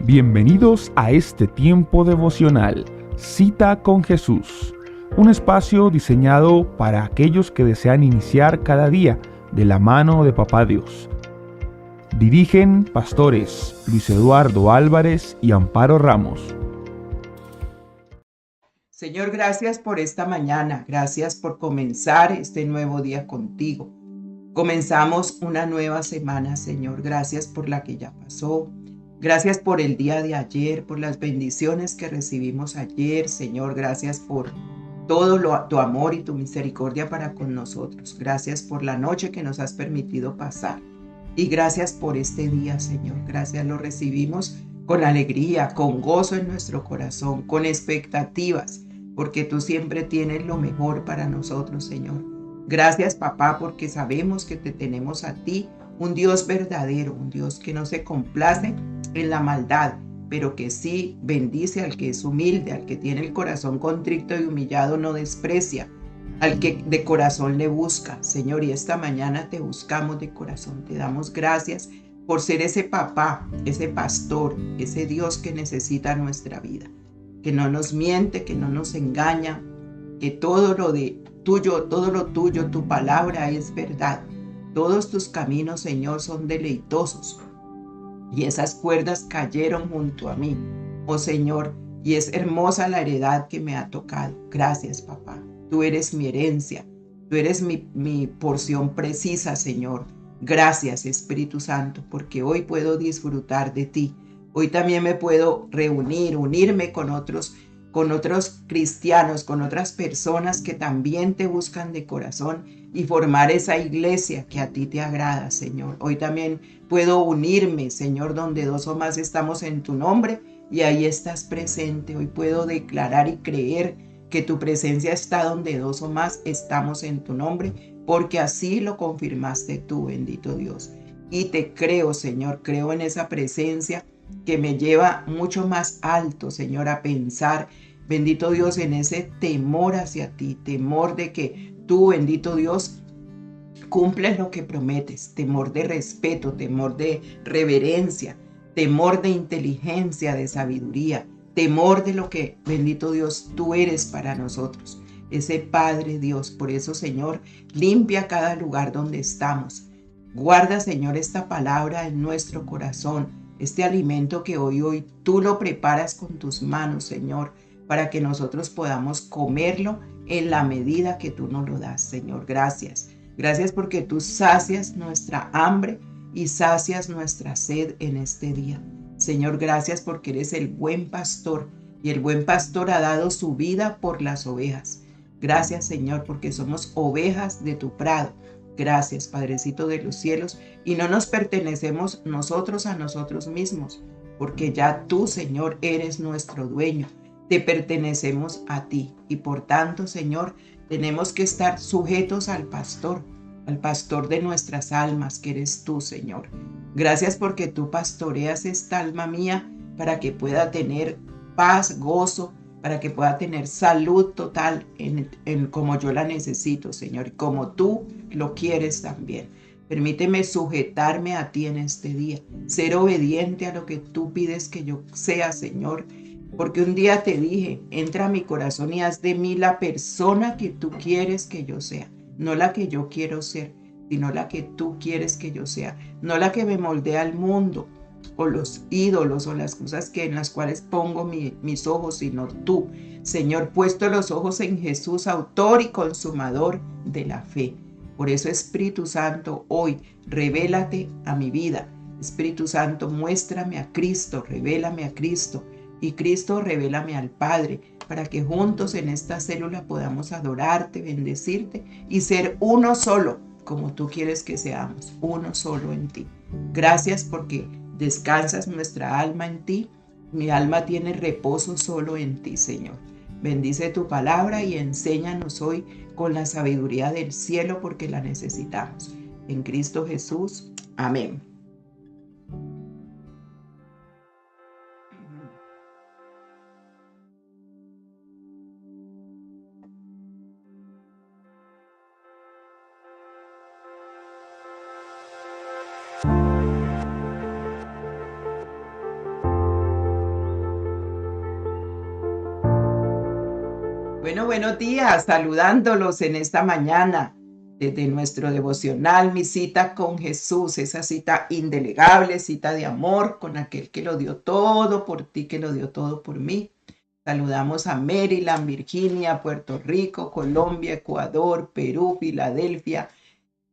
Bienvenidos a este tiempo devocional, Cita con Jesús, un espacio diseñado para aquellos que desean iniciar cada día de la mano de Papá Dios. Dirigen pastores Luis Eduardo Álvarez y Amparo Ramos. Señor, gracias por esta mañana, gracias por comenzar este nuevo día contigo. Comenzamos una nueva semana, Señor, gracias por la que ya pasó. Gracias por el día de ayer, por las bendiciones que recibimos ayer, Señor. Gracias por todo tu amor y tu misericordia para con nosotros. Gracias por la noche que nos has permitido pasar. Y gracias por este día, Señor. Gracias, lo recibimos con alegría, con gozo en nuestro corazón, con expectativas, porque tú siempre tienes lo mejor para nosotros, Señor. Gracias, papá, porque sabemos que te tenemos a ti, un Dios verdadero, un Dios que no se complace en la maldad, pero que sí bendice al que es humilde, al que tiene el corazón contrito y humillado no desprecia, al que de corazón le busca. Señor, y esta mañana te buscamos de corazón, te damos gracias por ser ese papá, ese pastor, ese Dios que necesita nuestra vida, que no nos miente, que no nos engaña, que todo lo tuyo, tu palabra es verdad. Todos tus caminos, Señor, son deleitosos. Y esas cuerdas cayeron junto a mí, oh Señor, y es hermosa la heredad que me ha tocado. Gracias, papá. Tú eres mi herencia, tú eres mi porción precisa, Señor. Gracias, Espíritu Santo, porque hoy puedo disfrutar de ti. Hoy también me puedo unirme con otros cristianos, con otras personas que también te buscan de corazón y formar esa iglesia que a ti te agrada, Señor. Hoy también puedo unirme, Señor, donde dos o más estamos en tu nombre y ahí estás presente. Hoy puedo declarar y creer que tu presencia está donde dos o más estamos en tu nombre, porque así lo confirmaste tú, bendito Dios. Y te creo, Señor, creo en esa presencia que me lleva mucho más alto, Señor, a pensar, bendito Dios, en ese temor hacia ti, temor de que tú, bendito Dios, cumples lo que prometes, temor de respeto, temor de reverencia, temor de inteligencia, de sabiduría, temor de lo que, bendito Dios, tú eres para nosotros, ese Padre Dios. Por eso, Señor, limpia cada lugar donde estamos. Guarda, Señor, esta palabra en nuestro corazón, este alimento que hoy tú lo preparas con tus manos, Señor, para que nosotros podamos comerlo en la medida que tú nos lo das, Señor. Gracias. Gracias porque tú sacias nuestra hambre y sacias nuestra sed en este día. Señor, gracias porque eres el buen pastor y el buen pastor ha dado su vida por las ovejas. Gracias, Señor, porque somos ovejas de tu prado. Gracias, Padrecito de los cielos, y no nos pertenecemos nosotros a nosotros mismos, porque ya tú, Señor, eres nuestro dueño. Te pertenecemos a ti y por tanto, Señor, tenemos que estar sujetos al pastor de nuestras almas, que eres tú, Señor. Gracias porque tú pastoreas esta alma mía para que pueda tener paz, gozo, para que pueda tener salud total en como yo la necesito, Señor, y como tú lo quieres también. Permíteme sujetarme a ti en este día, ser obediente a lo que tú pides que yo sea, Señor, porque un día te dije, entra a mi corazón y haz de mí la persona que tú quieres que yo sea, no la que yo quiero ser, sino la que tú quieres que yo sea, no la que me moldea al mundo o los ídolos o las cosas en las cuales pongo mis ojos, sino tú, Señor, puesto los ojos en Jesús, autor y consumador de la fe. Por eso, Espíritu Santo, hoy revélate a mi vida. Espíritu Santo, muéstrame a Cristo, revélame a Cristo. Y Cristo, revélame al Padre, para que juntos en esta célula podamos adorarte, bendecirte y ser uno solo, como tú quieres que seamos, uno solo en ti. Gracias porque descansas nuestra alma en ti. Mi alma tiene reposo solo en ti, Señor. Bendice tu palabra y enséñanos hoy con la sabiduría del cielo, porque la necesitamos. En Cristo Jesús. Amén. buenos días, saludándolos en esta mañana desde nuestro devocional, mi cita con Jesús, esa cita indelegable, cita de amor con aquel que lo dio todo por ti, que lo dio todo por mí. Saludamos a Maryland, Virginia, Puerto Rico, Colombia, Ecuador, Perú, Filadelfia,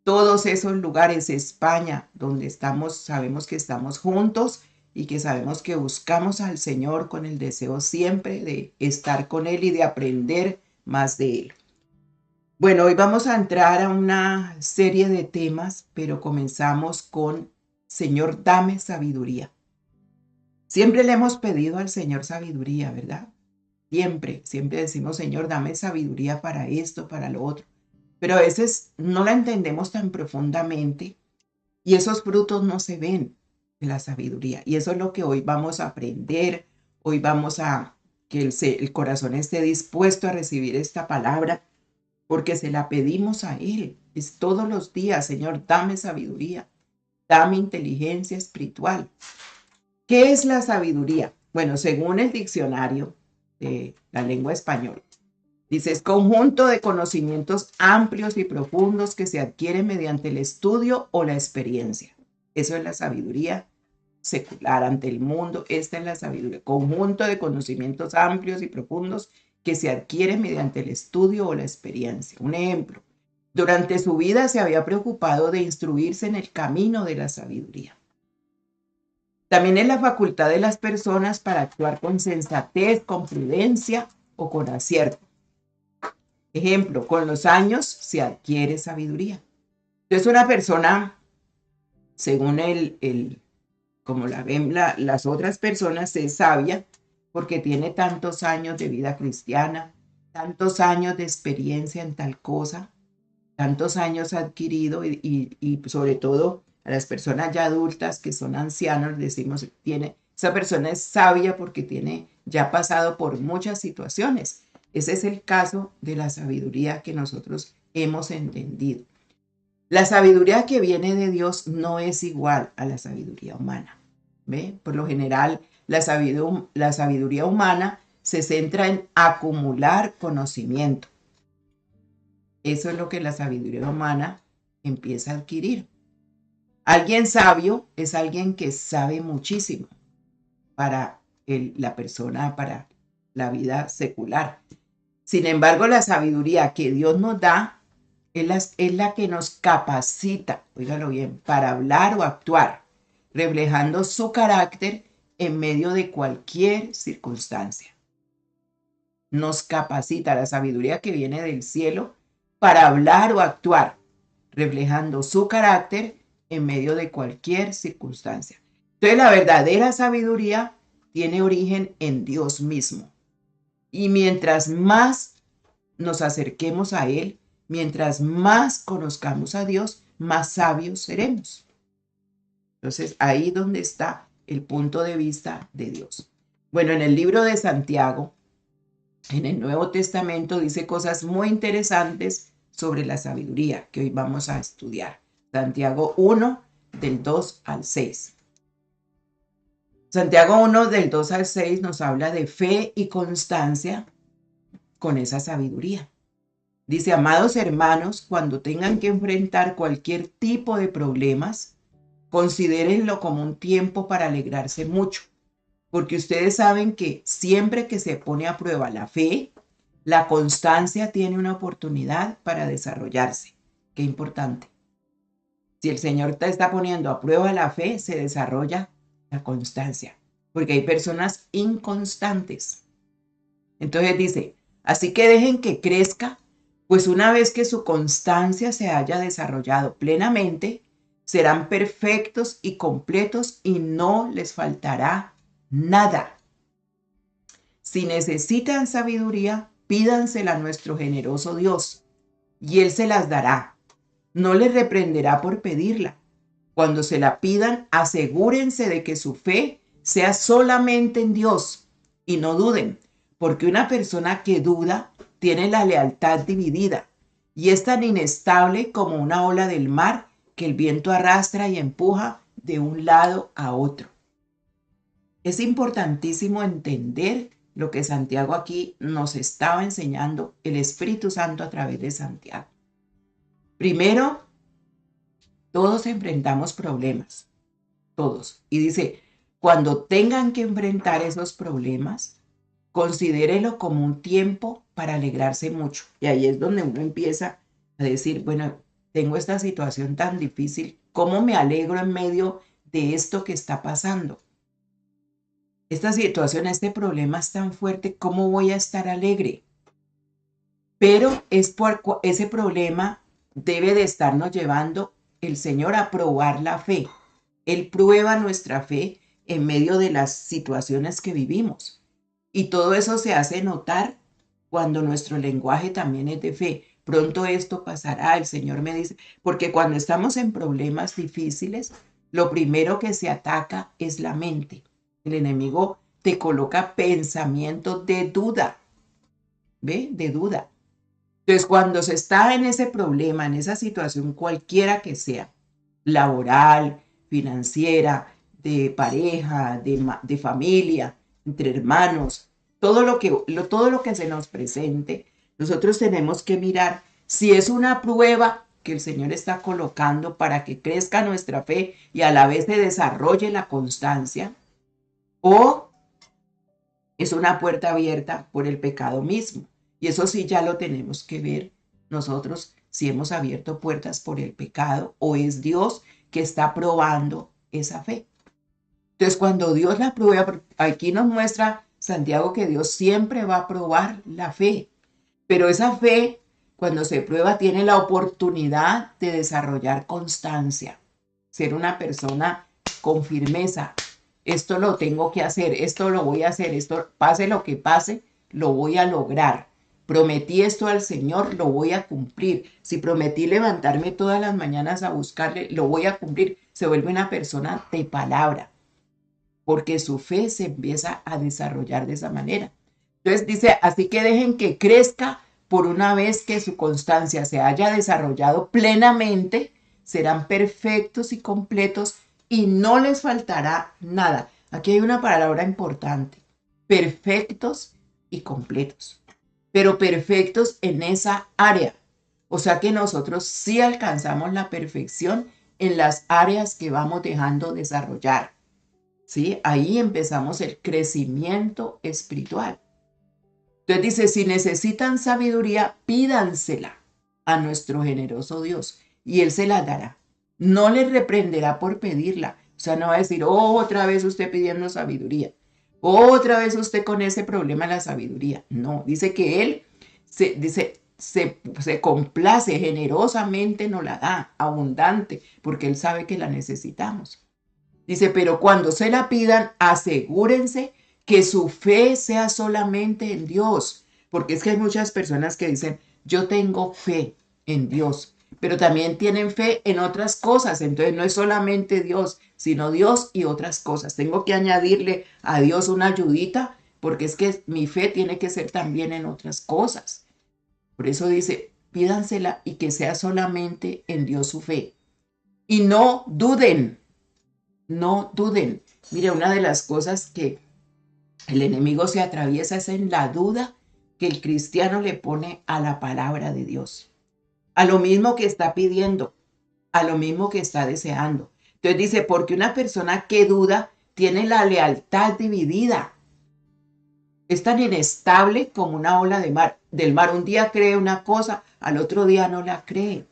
todos esos lugares, España, donde estamos, sabemos que estamos juntos y que sabemos que buscamos al Señor con el deseo siempre de estar con Él y de aprender más de Él. Bueno, hoy vamos a entrar a una serie de temas, pero comenzamos con Señor, dame sabiduría. Siempre le hemos pedido al Señor sabiduría, ¿verdad? Siempre decimos, Señor, dame sabiduría para esto, para lo otro. Pero a veces no la entendemos tan profundamente y esos frutos no se ven de la sabiduría. Y eso es lo que hoy vamos a aprender. Hoy vamos a que el corazón esté dispuesto a recibir esta palabra porque se la pedimos a Él. Es todos los días, Señor, dame sabiduría, dame inteligencia espiritual. ¿Qué es la sabiduría? Bueno, según el diccionario de la lengua española, dice, es conjunto de conocimientos amplios y profundos que se adquieren mediante el estudio o la experiencia. Eso es la sabiduría secular ante el mundo. Esta es la sabiduría, conjunto de conocimientos amplios y profundos que se adquieren mediante el estudio o la experiencia. Un ejemplo, durante su vida se había preocupado de instruirse en el camino de la sabiduría. También es la facultad de las personas para actuar con sensatez, con prudencia o con acierto. Ejemplo, con los años se adquiere sabiduría. Entonces una persona, según como la ven las otras personas, es sabia porque tiene tantos años de vida cristiana, tantos años de experiencia en tal cosa, tantos años adquirido y sobre todo a las personas ya adultas que son ancianos, decimos, esa persona es sabia porque ya ha pasado por muchas situaciones. Ese es el caso de la sabiduría que nosotros hemos entendido. La sabiduría que viene de Dios no es igual a la sabiduría humana. ¿Ve? Por lo general, la sabiduría humana se centra en acumular conocimiento. Eso es lo que la sabiduría humana empieza a adquirir. Alguien sabio es alguien que sabe muchísimo para la persona, para la vida secular. Sin embargo, la sabiduría que Dios nos da es la que nos capacita, óigalo bien, para hablar o actuar, reflejando su carácter en medio de cualquier circunstancia. Nos capacita la sabiduría que viene del cielo para hablar o actuar, reflejando su carácter en medio de cualquier circunstancia. Entonces, la verdadera sabiduría tiene origen en Dios mismo. Y mientras más nos acerquemos a Él, mientras más conozcamos a Dios, más sabios seremos. Entonces, ahí donde está el punto de vista de Dios. Bueno, en el libro de Santiago, en el Nuevo Testamento, dice cosas muy interesantes sobre la sabiduría que hoy vamos a estudiar. Santiago 1, del 2 al 6. Santiago 1, del 2 al 6 nos habla de fe y constancia con esa sabiduría. Dice, amados hermanos, cuando tengan que enfrentar cualquier tipo de problemas, considérenlo como un tiempo para alegrarse mucho, porque ustedes saben que siempre que se pone a prueba la fe, la constancia tiene una oportunidad para desarrollarse. Qué importante. Si el Señor te está poniendo a prueba la fe, se desarrolla la constancia, porque hay personas inconstantes. Entonces dice, así que dejen que crezca, pues una vez que su constancia se haya desarrollado plenamente, serán perfectos y completos y no les faltará nada. Si necesitan sabiduría, pídansela a nuestro generoso Dios, y Él se las dará. No les reprenderá por pedirla. Cuando se la pidan, asegúrense de que su fe sea solamente en Dios y no duden, porque una persona que duda tiene la lealtad dividida y es tan inestable como una ola del mar que el viento arrastra y empuja de un lado a otro. Es importantísimo entender lo que Santiago aquí nos estaba enseñando, el Espíritu Santo a través de Santiago. Primero, todos enfrentamos problemas, todos. Y dice, cuando tengan que enfrentar esos problemas, considérelo como un tiempo para alegrarse mucho. Y ahí es donde uno empieza a decir, bueno, tengo esta situación tan difícil, ¿cómo me alegro en medio de esto que está pasando? Esta situación, este problema es tan fuerte, ¿cómo voy a estar alegre? Pero ese problema debe de estarnos llevando el Señor a probar la fe. Él prueba nuestra fe en medio de las situaciones que vivimos. Y todo eso se hace notar cuando nuestro lenguaje también es de fe. Pronto esto pasará, el Señor me dice, porque cuando estamos en problemas difíciles, lo primero que se ataca es la mente. El enemigo te coloca pensamientos de duda, ¿ve? De duda. Entonces, cuando se está en ese problema, en esa situación cualquiera que sea, laboral, financiera, de pareja, de familia, entre hermanos, todo lo que se nos presente, nosotros tenemos que mirar si es una prueba que el Señor está colocando para que crezca nuestra fe y a la vez se desarrolle la constancia, o es una puerta abierta por el pecado mismo. Y eso sí ya lo tenemos que ver nosotros si hemos abierto puertas por el pecado o es Dios que está probando esa fe. Entonces, cuando Dios la prueba, aquí nos muestra Santiago que Dios siempre va a probar la fe, pero esa fe, cuando se prueba, tiene la oportunidad de desarrollar constancia, ser una persona con firmeza. Esto lo tengo que hacer, esto lo voy a hacer, esto pase lo que pase, lo voy a lograr. Prometí esto al Señor, lo voy a cumplir. Si prometí levantarme todas las mañanas a buscarle, lo voy a cumplir. Se vuelve una persona de palabra, porque su fe se empieza a desarrollar de esa manera. Entonces dice, así que dejen que crezca, por una vez que su constancia se haya desarrollado plenamente, serán perfectos y completos y no les faltará nada. Aquí hay una palabra importante, perfectos y completos, pero perfectos en esa área. O sea que nosotros sí alcanzamos la perfección en las áreas que vamos dejando desarrollar. ¿Sí? Ahí empezamos el crecimiento espiritual. Entonces dice, si necesitan sabiduría, pídansela a nuestro generoso Dios y Él se la dará. No les reprenderá por pedirla. O sea, no va a decir, oh, otra vez usted pidiendo sabiduría. Otra vez usted con ese problema de la sabiduría. No, dice que Él se complace generosamente, nos la da, abundante, porque Él sabe que la necesitamos. Dice, pero cuando se la pidan, asegúrense que su fe sea solamente en Dios. Porque es que hay muchas personas que dicen, yo tengo fe en Dios, pero también tienen fe en otras cosas. Entonces no es solamente Dios, sino Dios y otras cosas. Tengo que añadirle a Dios una ayudita, porque es que mi fe tiene que ser también en otras cosas. Por eso dice, pídansela y que sea solamente en Dios su fe. Y no duden. No duden. Mire, una de las cosas que el enemigo se atraviesa es en la duda que el cristiano le pone a la palabra de Dios, a lo mismo que está pidiendo, a lo mismo que está deseando. Entonces dice, porque una persona que duda tiene la lealtad dividida. Es tan inestable como una ola del mar. Un día cree una cosa, al otro día no la cree.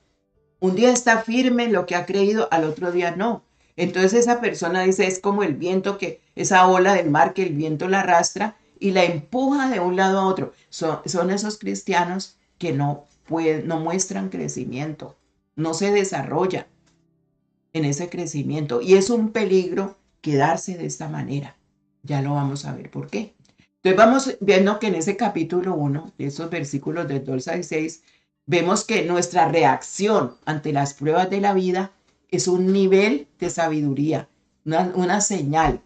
Un día está firme en lo que ha creído, al otro día no. Entonces esa persona dice, es como el viento, esa ola del mar que el viento la arrastra y la empuja de un lado a otro. Son esos cristianos que no muestran crecimiento, no se desarrollan en ese crecimiento. Y es un peligro quedarse de esta manera. Ya lo vamos a ver por qué. Entonces vamos viendo que en ese capítulo 1, de esos versículos del 2 al 6, vemos que nuestra reacción ante las pruebas de la vida es un nivel de sabiduría, una señal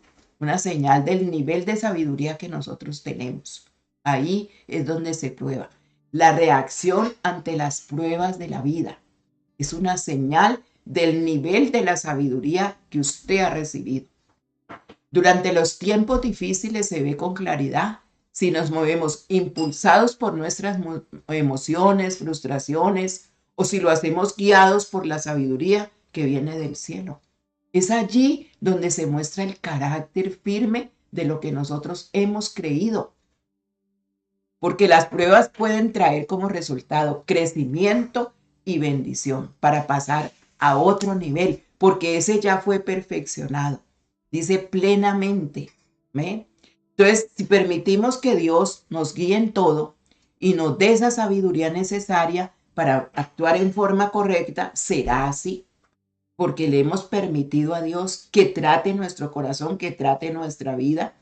del nivel de sabiduría que nosotros tenemos. Ahí es donde se prueba. La reacción ante las pruebas de la vida es una señal del nivel de la sabiduría que usted ha recibido. Durante los tiempos difíciles se ve con claridad si nos movemos impulsados por nuestras emociones, frustraciones, o si lo hacemos guiados por la sabiduría que viene del cielo. Es allí donde se muestra el carácter firme de lo que nosotros hemos creído. Porque las pruebas pueden traer como resultado crecimiento y bendición para pasar a otro nivel, porque ese ya fue perfeccionado. Dice plenamente. ¿Ve? Entonces, si permitimos que Dios nos guíe en todo y nos dé esa sabiduría necesaria para actuar en forma correcta, será así, porque le hemos permitido a Dios que trate nuestro corazón, que trate nuestra vida.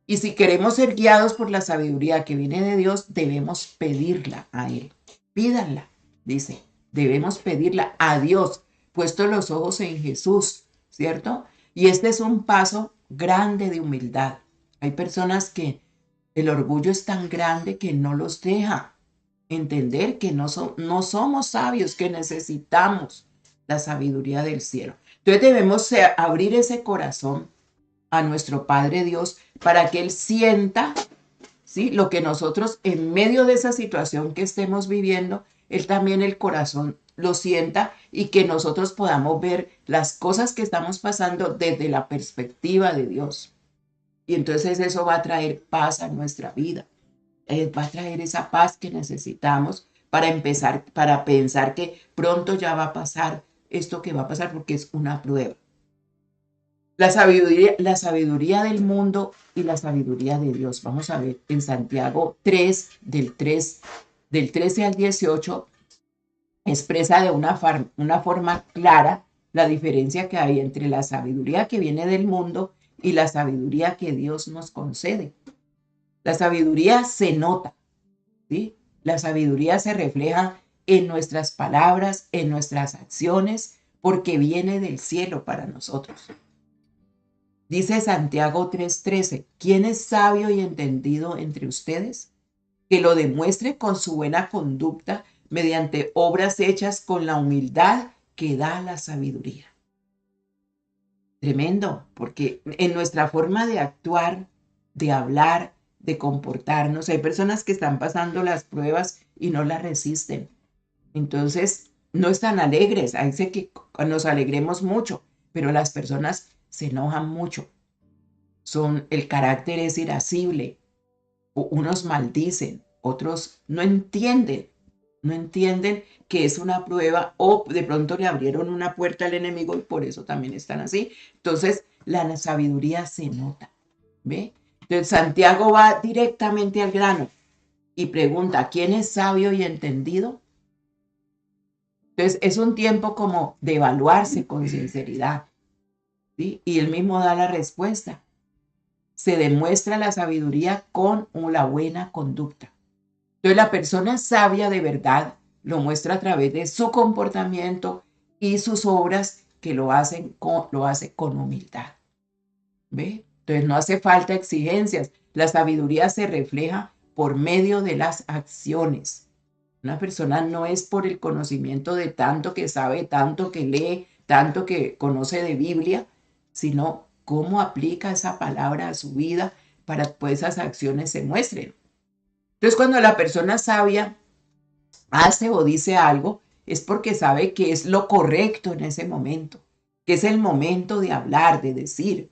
Y si queremos ser guiados por la sabiduría que viene de Dios, debemos pedirla a Él. Pídanla, dice, debemos pedirla a Dios, puesto los ojos en Jesús, ¿cierto? Y este es un paso grande de humildad. Hay personas que el orgullo es tan grande que no los deja entender que no somos sabios, que necesitamos la sabiduría del cielo. Entonces debemos abrir ese corazón a nuestro Padre Dios para que Él sienta, ¿sí?, lo que nosotros en medio de esa situación que estemos viviendo, Él también el corazón lo sienta y que nosotros podamos ver las cosas que estamos pasando desde la perspectiva de Dios. Y entonces eso va a traer paz a nuestra vida. Va a traer esa paz que necesitamos para empezar, para pensar que pronto ya va a pasar esto que va a pasar porque es una prueba. La sabiduría del mundo y la sabiduría de Dios. Vamos a ver en Santiago 3, del 13 al 18, expresa de una forma clara la diferencia que hay entre la sabiduría que viene del mundo y la sabiduría que Dios nos concede. La sabiduría se nota, ¿sí? La sabiduría se refleja en nuestras palabras, en nuestras acciones, porque viene del cielo para nosotros. Dice Santiago 3:13, ¿quién es sabio y entendido entre ustedes? Que lo demuestre con su buena conducta mediante obras hechas con la humildad que da la sabiduría. Tremendo, porque en nuestra forma de actuar, de hablar, de comportarnos, hay personas que están pasando las pruebas y no las resisten. Entonces, no están alegres. Ahí sé que nos alegremos mucho, pero las personas se enojan mucho. El carácter es irascible. Unos maldicen, otros no entienden que es una prueba o de pronto le abrieron una puerta al enemigo y por eso también están así. Entonces, la sabiduría se nota, ¿ve? Entonces, Santiago va directamente al grano y pregunta, ¿quién es sabio y entendido? Entonces, es un tiempo como de evaluarse con sinceridad, ¿sí? Y él mismo da la respuesta. Se demuestra la sabiduría con la buena conducta. Entonces la persona sabia de verdad lo muestra a través de su comportamiento y sus obras que lo hace con humildad. ¿Ve? Entonces no hace falta exigencias. La sabiduría se refleja por medio de las acciones. Una persona no es por el conocimiento de tanto que sabe, tanto que lee, tanto que conoce de Biblia, sino cómo aplica esa palabra a su vida para que pues, esas acciones se muestren. Entonces, cuando la persona sabia hace o dice algo, es porque sabe que es lo correcto en ese momento, que es el momento de hablar, de decir,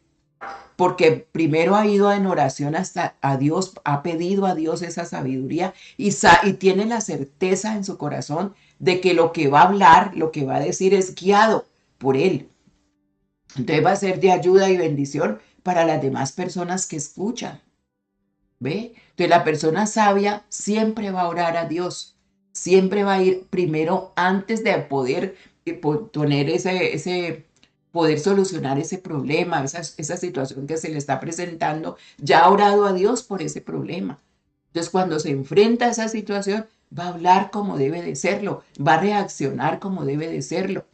porque primero ha ido en oración hasta a Dios, ha pedido a Dios esa sabiduría y tiene la certeza en su corazón de que lo que va a hablar, lo que va a decir es guiado por Él. Entonces va a ser de ayuda y bendición para las demás personas que escuchan. ¿Ve? Entonces la persona sabia siempre va a orar a Dios, siempre va a ir primero antes de poder poner poder solucionar ese problema, esa situación que se le está presentando, ya ha orado a Dios por ese problema. Entonces cuando se enfrenta a esa situación, va a hablar como debe de serlo, va a reaccionar como debe de serlo.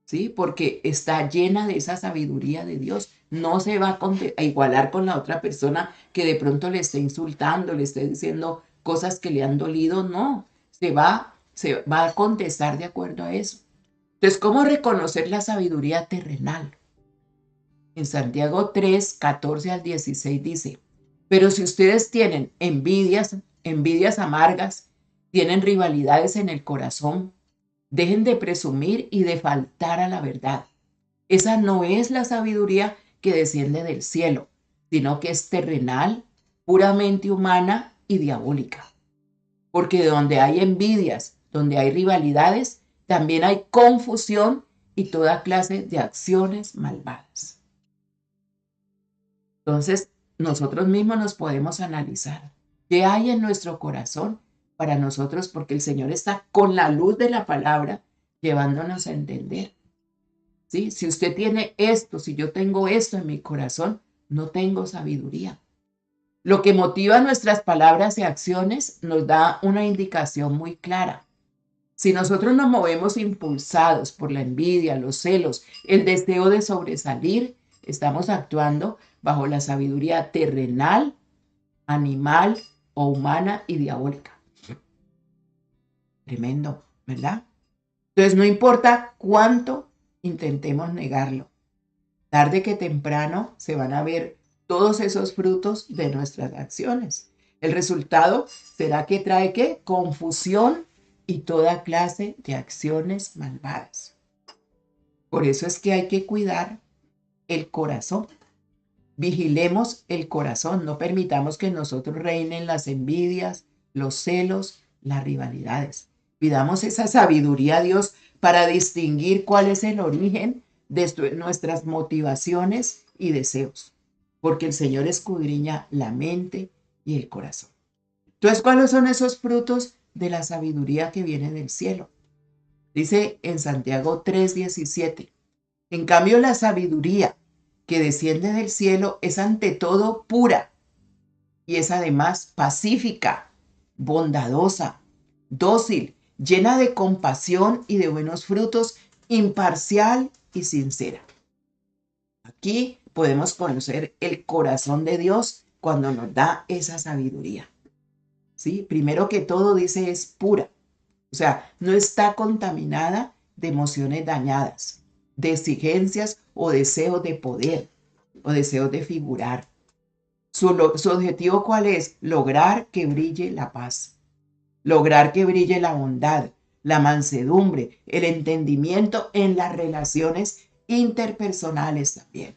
¿Sí? Porque está llena de esa sabiduría de Dios. No se va a igualar con la otra persona que de pronto le esté insultando, le esté diciendo cosas que le han dolido. No, se va a contestar de acuerdo a eso. Entonces, ¿cómo reconocer la sabiduría terrenal? En Santiago 3, 14 al 16 dice, Pero si ustedes tienen envidias amargas, tienen rivalidades en el corazón, dejen de presumir y de faltar a la verdad. Esa no es la sabiduría que desciende del cielo, sino que es terrenal, puramente humana y diabólica. Porque donde hay envidias, donde hay rivalidades, también hay confusión y toda clase de acciones malvadas. Entonces, nosotros mismos nos podemos analizar qué hay en nuestro corazón para nosotros, porque el Señor está con la luz de la palabra llevándonos a entender. ¿Sí? Si usted tiene esto, si yo tengo esto en mi corazón, no tengo sabiduría. Lo que motiva nuestras palabras y acciones nos da una indicación muy clara. Si nosotros nos movemos impulsados por la envidia, los celos, el deseo de sobresalir, estamos actuando bajo la sabiduría terrenal, animal o humana y diabólica. Tremendo, ¿verdad? Entonces no importa cuánto intentemos negarlo, tarde que temprano se van a ver todos esos frutos de nuestras acciones. El resultado será que trae ¿qué? Confusión y toda clase de acciones malvadas. Por eso es que hay que cuidar el corazón. Vigilemos el corazón, no permitamos que en nosotros reinen las envidias, los celos, las rivalidades. Pidamos esa sabiduría a Dios para distinguir cuál es el origen de nuestras motivaciones y deseos, porque el Señor escudriña la mente y el corazón. Entonces, ¿cuáles son esos frutos de la sabiduría que viene del cielo? Dice en Santiago 3:17, en cambio la sabiduría que desciende del cielo es ante todo pura y es además pacífica, bondadosa, dócil, llena de compasión y de buenos frutos, imparcial y sincera. Aquí podemos conocer el corazón de Dios cuando nos da esa sabiduría. ¿Sí? Primero que todo dice es pura, o sea, no está contaminada de emociones dañadas, de exigencias o deseos de poder o deseos de figurar. Su objetivo, ¿cuál es? Lograr que brille la paz, lograr que brille la bondad, la mansedumbre, el entendimiento en las relaciones interpersonales también.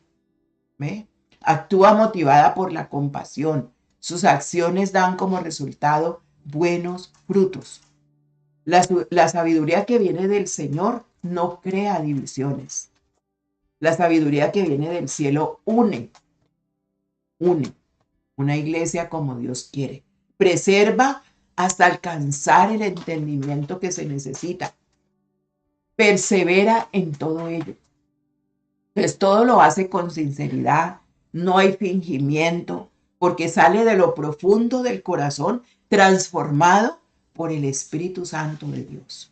¿Ve? Actúa motivada por la compasión. Sus acciones dan como resultado buenos frutos. La sabiduría que viene del Señor no crea divisiones. La sabiduría que viene del cielo une una iglesia como Dios quiere. Preserva hasta alcanzar el entendimiento que se necesita. Persevera en todo ello. Entonces todo lo hace con sinceridad, no hay fingimiento, porque sale de lo profundo del corazón, transformado por el Espíritu Santo de Dios.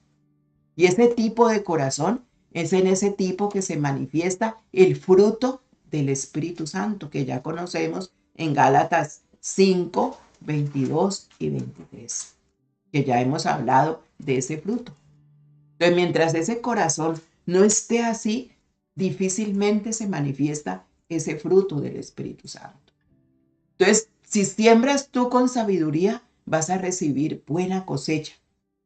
Y ese tipo de corazón es en ese tipo que se manifiesta el fruto del Espíritu Santo, que ya conocemos en Gálatas 5, 22 y 23, que ya hemos hablado de ese fruto. Entonces, mientras ese corazón no esté así, difícilmente se manifiesta ese fruto del Espíritu Santo. Entonces, si siembras tú con sabiduría, vas a recibir buena cosecha.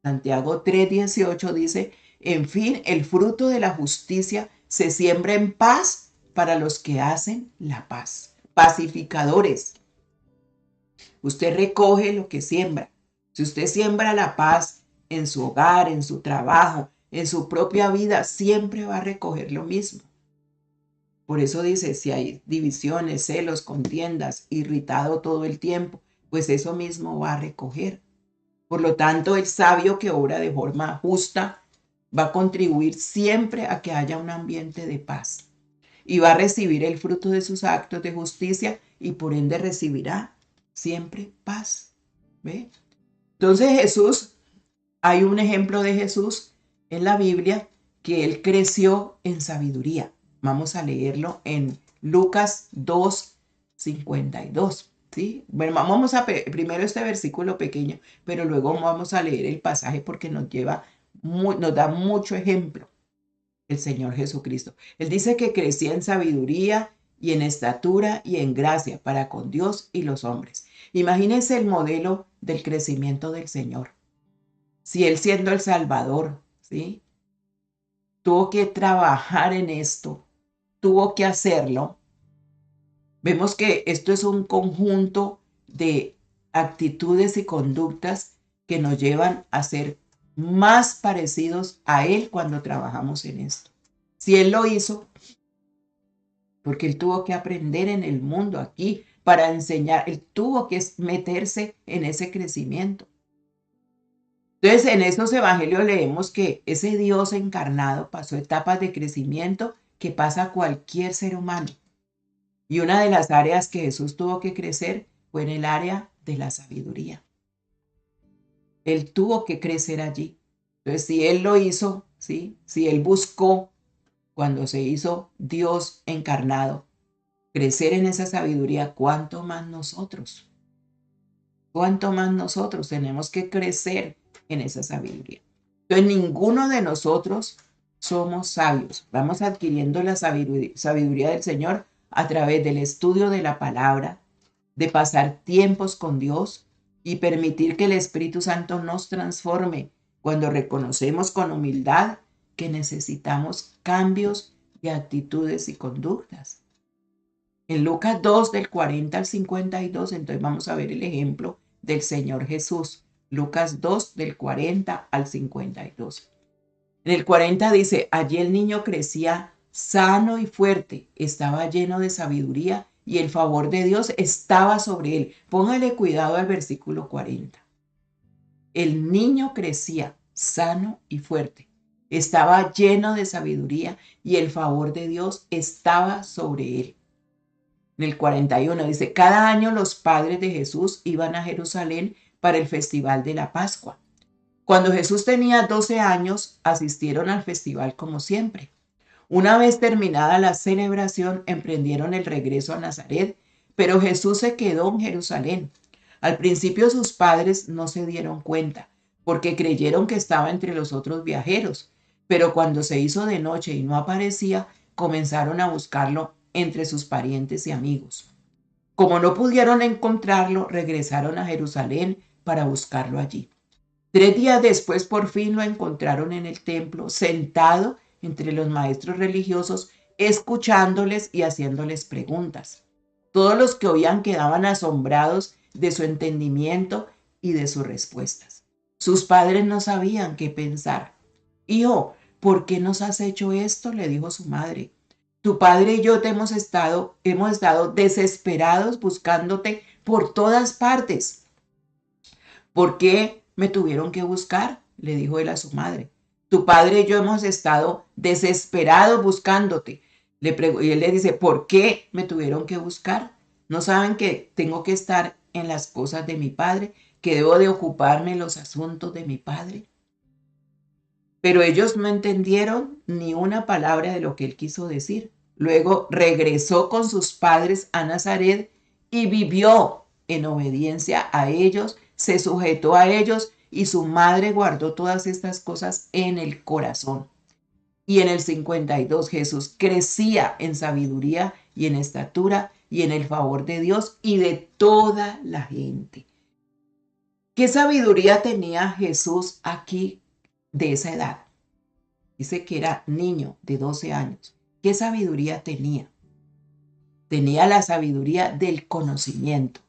Santiago 3:18 dice, en fin, el fruto de la justicia se siembra en paz para los que hacen la paz. Pacificadores. Usted recoge lo que siembra. Si usted siembra la paz en su hogar, en su trabajo, en su propia vida, siempre va a recoger lo mismo. Por eso dice, si hay divisiones, celos, contiendas, irritado todo el tiempo, pues eso mismo va a recoger. Por lo tanto, el sabio que obra de forma justa va a contribuir siempre a que haya un ambiente de paz y va a recibir el fruto de sus actos de justicia y por ende recibirá siempre paz. ¿Ve? Entonces Jesús, hay un ejemplo de Jesús en la Biblia que él creció en sabiduría. Vamos a leerlo en Lucas 2:52. ¿Sí? Bueno, vamos a primero este versículo pequeño, pero luego vamos a leer el pasaje porque nos da mucho ejemplo el Señor Jesucristo. Él dice que crecía en sabiduría y en estatura y en gracia para con Dios y los hombres. Imagínense el modelo del crecimiento del Señor. Si Él siendo el Salvador, ¿sí?, tuvo que trabajar en esto, tuvo que hacerlo. Vemos que esto es un conjunto de actitudes y conductas que nos llevan a ser más parecidos a Él cuando trabajamos en esto. Si Él lo hizo, porque Él tuvo que aprender en el mundo aquí para enseñar, Él tuvo que meterse en ese crecimiento. Entonces, en estos evangelios leemos que ese Dios encarnado pasó etapas de crecimiento que pasa cualquier ser humano. Y una de las áreas que Jesús tuvo que crecer fue en el área de la sabiduría. Él tuvo que crecer allí. Entonces, si Él lo hizo, ¿sí?, si Él buscó cuando se hizo Dios encarnado, crecer en esa sabiduría, ¿cuánto más nosotros? ¿Cuánto más nosotros tenemos que crecer en esa sabiduría? Entonces, ninguno de nosotros somos sabios. Vamos adquiriendo la sabiduría del Señor a través del estudio de la palabra, de pasar tiempos con Dios y permitir que el Espíritu Santo nos transforme cuando reconocemos con humildad que necesitamos cambios de actitudes y conductas. En Lucas 2, del 40 al 52, entonces vamos a ver el ejemplo del Señor Jesús. Lucas 2, del 40 al 52. En el 40 dice, allí el niño crecía sano y fuerte, estaba lleno de sabiduría y el favor de Dios estaba sobre él. Póngale cuidado al versículo 40. El niño crecía sano y fuerte, estaba lleno de sabiduría y el favor de Dios estaba sobre él. En el 41 dice, cada año los padres de Jesús iban a Jerusalén para el festival de la Pascua. Cuando Jesús tenía 12 años, asistieron al festival como siempre. Una vez terminada la celebración, emprendieron el regreso a Nazaret, pero Jesús se quedó en Jerusalén. Al principio sus padres no se dieron cuenta, porque creyeron que estaba entre los otros viajeros, pero cuando se hizo de noche y no aparecía, comenzaron a buscarlo entre sus parientes y amigos. Como no pudieron encontrarlo, regresaron a Jerusalén para buscarlo allí. 3 días después, por fin lo encontraron en el templo, sentado entre los maestros religiosos, escuchándoles y haciéndoles preguntas. Todos los que oían quedaban asombrados de su entendimiento y de sus respuestas. Sus padres no sabían qué pensar. Hijo, ¿por qué nos has hecho esto?, le dijo su madre. Tu padre y yo hemos estado desesperados buscándote por todas partes. ¿Por qué me tuvieron que buscar?, le dijo él a su madre. Tu padre y yo hemos estado desesperados buscándote. Y él le dice, ¿por qué me tuvieron que buscar? ¿No saben que tengo que estar en las cosas de mi padre, que debo de ocuparme en los asuntos de mi padre? Pero ellos no entendieron ni una palabra de lo que él quiso decir. Luego regresó con sus padres a Nazaret y vivió en obediencia a ellos, se sujetó a ellos y su madre guardó todas estas cosas en el corazón. Y en el 52 Jesús crecía en sabiduría y en estatura y en el favor de Dios y de toda la gente. ¿Qué sabiduría tenía Jesús aquí de esa edad? Dice que era niño de 12 años. ¿Qué sabiduría tenía? Tenía la sabiduría del conocimiento,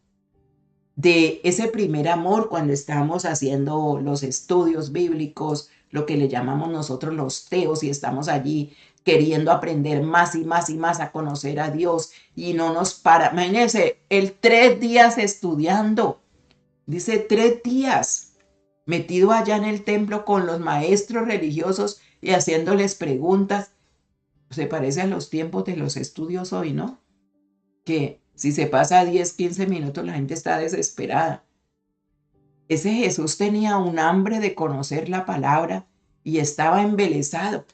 de ese primer amor cuando estamos haciendo los estudios bíblicos, lo que le llamamos nosotros los teos, y estamos allí queriendo aprender más y más y más a conocer a Dios y no nos para. Imagínense, el 3 días estudiando, dice 3 días metido allá en el templo con los maestros religiosos y haciéndoles preguntas. Se parece a los tiempos de los estudios hoy, ¿no? Que si se pasa 10, 15 minutos, la gente está desesperada. Ese Jesús tenía un hambre de conocer la palabra y estaba embelesado.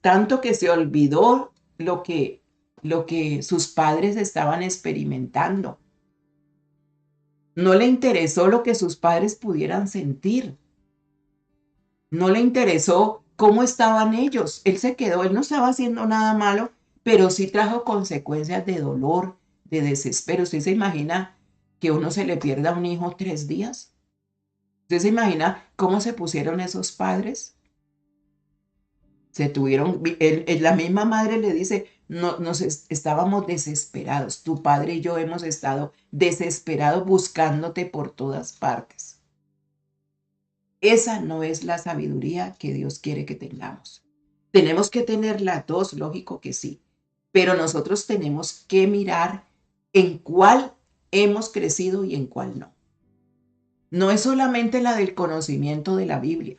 Tanto que se olvidó lo que sus padres estaban experimentando. No le interesó lo que sus padres pudieran sentir. No le interesó cómo estaban ellos. Él se quedó, él no estaba haciendo nada malo, pero sí trajo consecuencias de dolor, de desespero. ¿Usted se imagina que uno se le pierda a un hijo 3 días? ¿Usted se imagina cómo se pusieron esos padres? Se tuvieron, la misma madre le dice, no, estábamos desesperados, tu padre y yo hemos estado desesperados buscándote por todas partes. Esa no es la sabiduría que Dios quiere que tengamos. Tenemos que tener las dos, lógico que sí, pero nosotros tenemos que mirar en cuál hemos crecido y en cuál no. No es solamente la del conocimiento de la Biblia,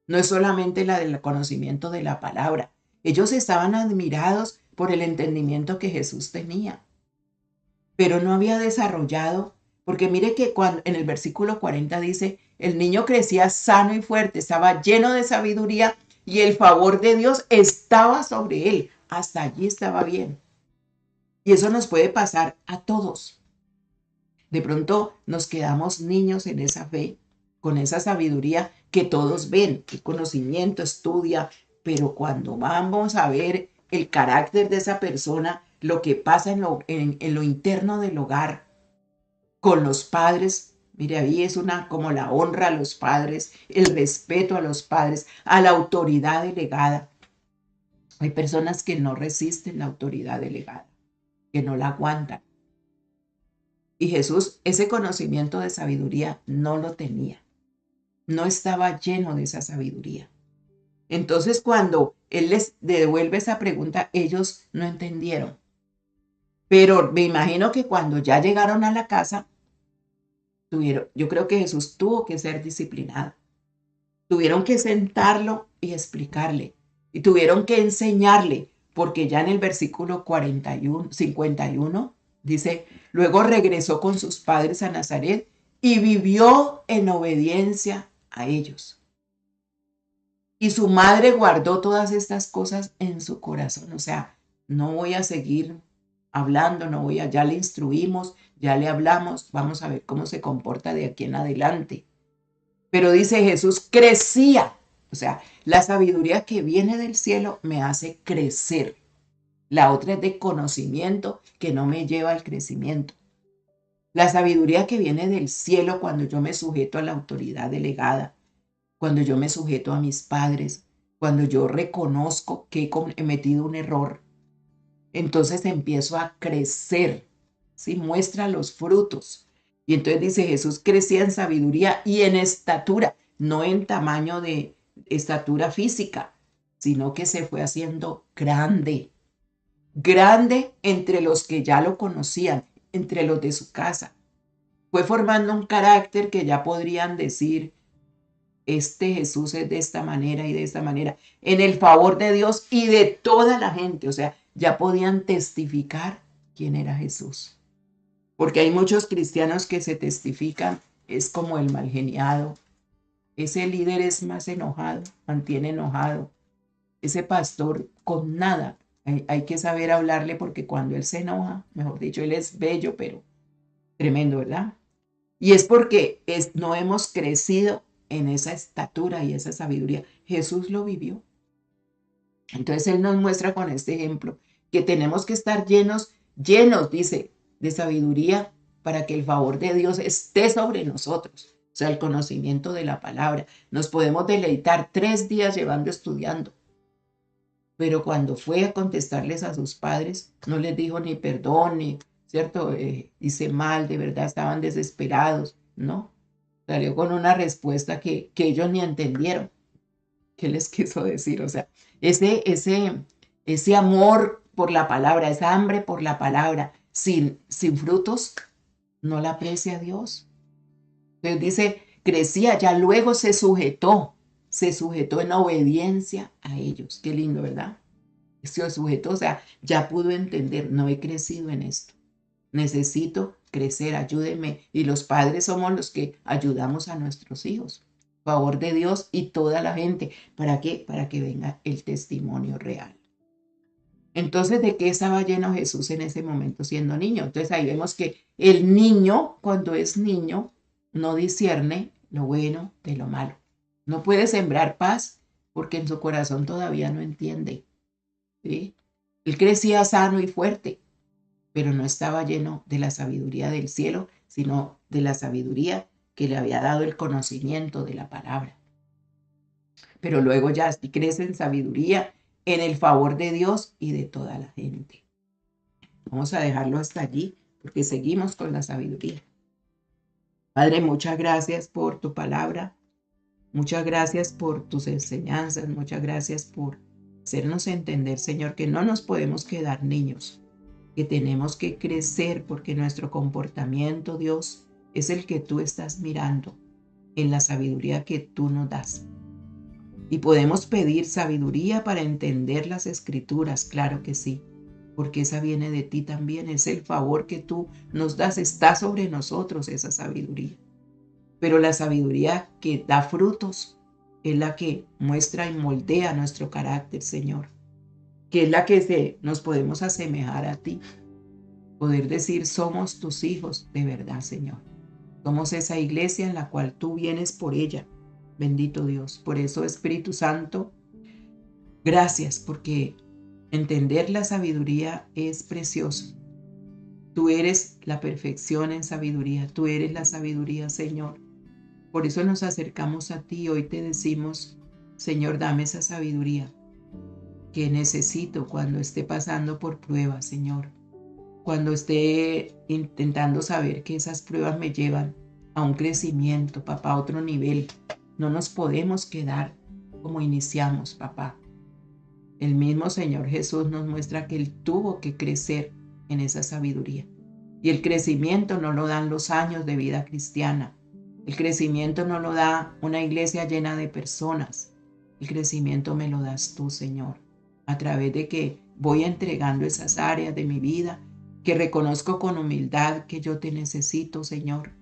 no es solamente la del conocimiento de la palabra. Ellos estaban admirados por el entendimiento que Jesús tenía, pero no había desarrollado, porque mire que cuando en el versículo 40 dice, el niño crecía sano y fuerte, estaba lleno de sabiduría y el favor de Dios estaba sobre él. Hasta allí estaba bien. Y eso nos puede pasar a todos. De pronto nos quedamos niños en esa fe, con esa sabiduría que todos ven, el conocimiento, estudia, pero cuando vamos a ver el carácter de esa persona, lo que pasa en lo interno del hogar, con los padres, mire, ahí es como la honra a los padres, el respeto a los padres, a la autoridad delegada. Hay personas que no resisten la autoridad delegada, que no la aguantan. Y Jesús ese conocimiento de sabiduría no lo tenía. No estaba lleno de esa sabiduría. Entonces, cuando Él les devuelve esa pregunta, ellos no entendieron. Pero me imagino que cuando ya llegaron a la casa, yo creo que Jesús tuvo que ser disciplinado. Tuvieron que sentarlo y explicarle. Y tuvieron que enseñarle, porque ya en el versículo 51 dice, luego regresó con sus padres a Nazaret y vivió en obediencia a ellos. Y su madre guardó todas estas cosas en su corazón. O sea, no voy a seguir hablando, ya le instruimos, ya le hablamos, vamos a ver cómo se comporta de aquí en adelante. Pero dice Jesús, crecía. O sea, la sabiduría que viene del cielo me hace crecer. La otra es de conocimiento que no me lleva al crecimiento. La sabiduría que viene del cielo cuando yo me sujeto a la autoridad delegada, cuando yo me sujeto a mis padres, cuando yo reconozco que he cometido un error, entonces empiezo a crecer, ¿sí? Muestra los frutos. Y entonces dice Jesús crecía en sabiduría y en estatura, no en tamaño de estatura física, sino que se fue haciendo grande, grande entre los que ya lo conocían, entre los de su casa. Fue formando un carácter que ya podrían decir, este Jesús es de esta manera y de esta manera, en el favor de Dios y de toda la gente. O sea, ya podían testificar quién era Jesús. Porque hay muchos cristianos que se testifican, es como el mal geniado. Ese líder es más enojado, mantiene enojado. Ese pastor con nada. Hay que saber hablarle porque cuando él se enoja, mejor dicho, él es bello, pero tremendo, ¿verdad? Y es porque no hemos crecido en esa estatura y esa sabiduría. Jesús lo vivió. Entonces Él nos muestra con este ejemplo que tenemos que estar llenos, dice, de sabiduría para que el favor de Dios esté sobre nosotros. O sea, el conocimiento de la palabra. Nos podemos deleitar 3 días estudiando. Pero cuando fue a contestarles a sus padres, no les dijo ni perdón, ni, ¿cierto? Hice mal, de verdad estaban desesperados, ¿no? Salió con una respuesta que ellos ni entendieron. ¿Qué les quiso decir? O sea, ese amor por la palabra, esa hambre por la palabra, sin frutos, no la aprecia Dios. Entonces dice, crecía, ya luego se sujetó en obediencia a ellos. Qué lindo, ¿verdad? Se sujetó, o sea, ya pudo entender, no he crecido en esto. Necesito crecer, ayúdeme. Y los padres somos los que ayudamos a nuestros hijos. Favor de Dios y toda la gente. ¿Para qué? Para que venga el testimonio real. Entonces, ¿de qué estaba lleno Jesús en ese momento siendo niño? Entonces ahí vemos que el niño, cuando es niño, no discierne lo bueno de lo malo. No puede sembrar paz porque en su corazón todavía no entiende, ¿sí? Él crecía sano y fuerte, pero no estaba lleno de la sabiduría del cielo, sino de la sabiduría que le había dado el conocimiento de la palabra. Pero luego ya crece en sabiduría, en el favor de Dios y de toda la gente. Vamos a dejarlo hasta allí, porque seguimos con la sabiduría. Padre, muchas gracias por tu palabra, muchas gracias por tus enseñanzas, muchas gracias por hacernos entender, Señor, que no nos podemos quedar niños, que tenemos que crecer porque nuestro comportamiento, Dios, es el que tú estás mirando en la sabiduría que tú nos das. Y podemos pedir sabiduría para entender las escrituras, claro que sí, porque esa viene de ti también, es el favor que tú nos das, está sobre nosotros esa sabiduría. Pero la sabiduría que da frutos es la que muestra y moldea nuestro carácter, Señor, que es la que nos podemos asemejar a ti, poder decir somos tus hijos de verdad, Señor. Somos esa iglesia en la cual tú vienes por ella. Bendito Dios. Por eso, Espíritu Santo, gracias, porque entender la sabiduría es precioso. Tú eres la perfección en sabiduría. Tú eres la sabiduría, Señor. Por eso nos acercamos a ti. Hoy te decimos, Señor, dame esa sabiduría que necesito cuando esté pasando por pruebas, Señor. Cuando esté intentando saber que esas pruebas me llevan a un crecimiento, papá, a otro nivel. No nos podemos quedar como iniciamos, papá. El mismo Señor Jesús nos muestra que Él tuvo que crecer en esa sabiduría. Y el crecimiento no lo dan los años de vida cristiana. El crecimiento no lo da una iglesia llena de personas. El crecimiento me lo das tú, Señor, a través de que voy entregando esas áreas de mi vida, que reconozco con humildad que yo te necesito, Señor,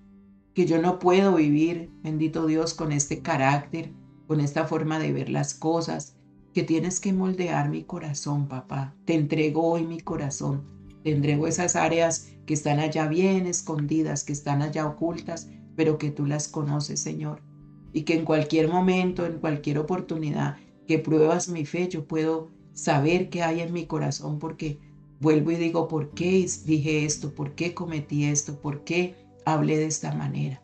que yo no puedo vivir, bendito Dios, con este carácter, con esta forma de ver las cosas, que tienes que moldear mi corazón, papá. Te entrego hoy mi corazón, te entrego esas áreas que están allá bien escondidas, que están allá ocultas, pero que tú las conoces, Señor, y que en cualquier momento, en cualquier oportunidad que pruebas mi fe, yo puedo saber qué hay en mi corazón, porque vuelvo y digo, ¿por qué dije esto? ¿Por qué cometí esto? ¿Por qué hablé de esta manera?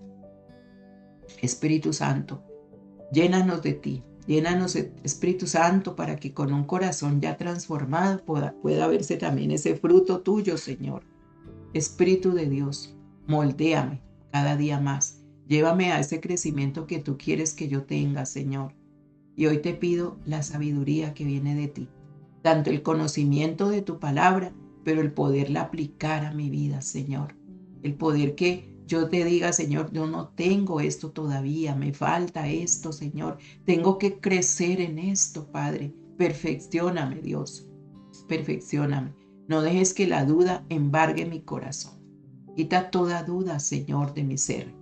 Espíritu Santo, llénanos de ti, llénanos, Espíritu Santo, para que con un corazón ya transformado pueda verse también ese fruto tuyo, Señor. Espíritu de Dios, moldéame cada día más. Llévame a ese crecimiento que tú quieres que yo tenga, Señor. Y hoy te pido la sabiduría que viene de ti, tanto el conocimiento de tu palabra, pero el poderla aplicar a mi vida, Señor. El poder que yo te diga, Señor, yo no tengo esto todavía, me falta esto, Señor. Tengo que crecer en esto, Padre. Perfeccióname, Dios. Perfeccióname. No dejes que la duda embargue mi corazón. Quita toda duda, Señor, de mi ser.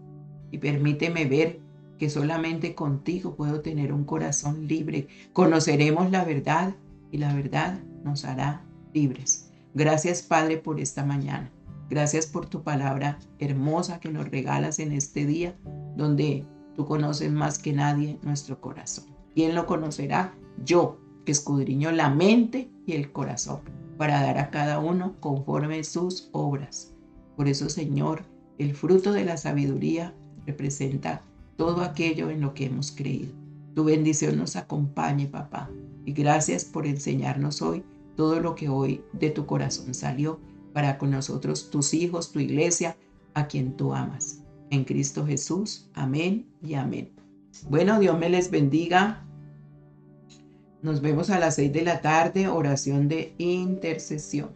Y permíteme ver que solamente contigo puedo tener un corazón libre. Conoceremos la verdad y la verdad nos hará libres. Gracias, Padre, por esta mañana. Gracias por tu palabra hermosa que nos regalas en este día, donde tú conoces más que nadie nuestro corazón. ¿Quién lo conocerá? Yo, que escudriño la mente y el corazón, para dar a cada uno conforme sus obras. Por eso, Señor, el fruto de la sabiduría representa todo aquello en lo que hemos creído. Tu bendición nos acompañe, papá. Y gracias por enseñarnos hoy todo lo que hoy de tu corazón salió para con nosotros, tus hijos, tu iglesia, a quien tú amas. En Cristo Jesús. Amén y amén. Bueno, Dios me les bendiga. Nos vemos a las 6 de la tarde, oración de intercesión.